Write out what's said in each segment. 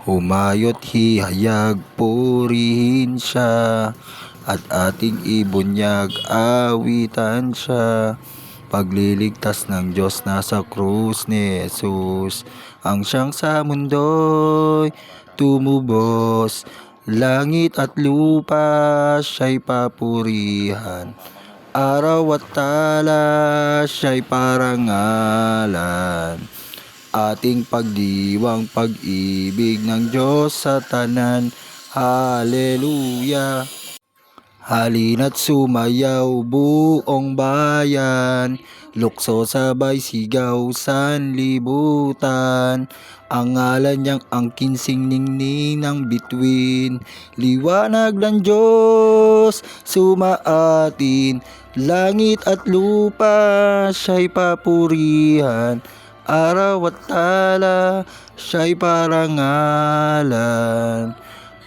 Humayo't hihayag, purihin siya, at ating ibunyag, awitan siya. Pagliligtas ng Diyos nasa krus ni Jesus, ang siyang sa mundo'y tumubos. Langit at lupa siya'y papurihan, araw at tala siya'y parangalan. Ating pagdiwang pag-ibig ng Diyos sa tanan. Hallelujah! Halina't sumayaw buong bayan, lukso sabay sigaw sanlibutan. Ang ngalan niyang angkin ningning ng bituin, liwanag ng Diyos sumaatin. Langit at lupa siya'y papurihan, araw at tala siya'y parangalan.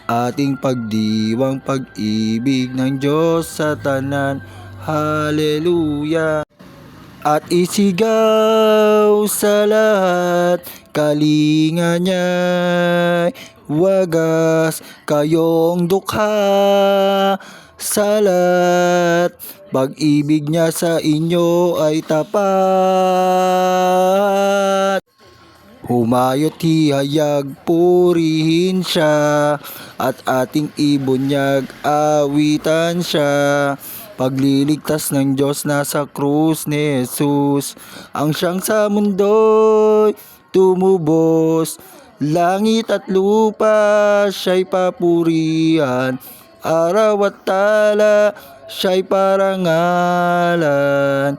Ating pagdiwang pag-ibig ng Diyos sa tanan. Hallelujah! At isigaw sa lahat, kalinga niya'y wagas, kayong dukha sa lahat. Pag-ibig niya sa inyo ay tapat. Humayo't hihayag, purihin siya, at ating ibunyag, awitan siya. Pagliligtas ng Diyos nasa krus ni Jesus, ang siyang sa mundo'y tumubos. Langit at lupa siya'y papurihan, araw at tala siya'y parangalan.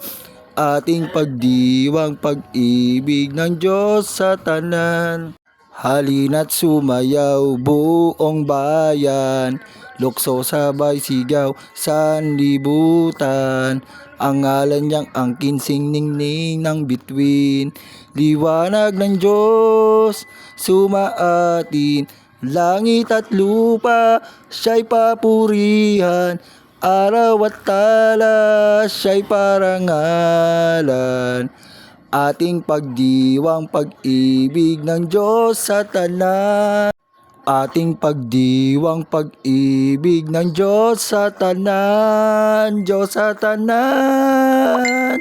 Ating pagdiwang pag-ibig ng Diyos sa tanan. Halina't sumayaw buong bayan, lukso sabay sigaw sanlibutan. Ang ngalan niyang angkin ningning ng bituin, liwanag ng Diyos sumaatin. Langit at lupa siya'y papurihan, araw at tala siya'y parangalan. Ating pagdiwang pag-ibig ng Diyos sa tanan. Ating pagdiwang pag-ibig ng Diyos sa tanan. Diyos sa tanan.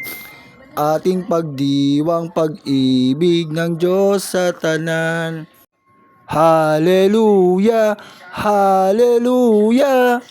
Ating pagdiwang pag-ibig ng Diyos sa tanan. Hallelujah! Hallelujah!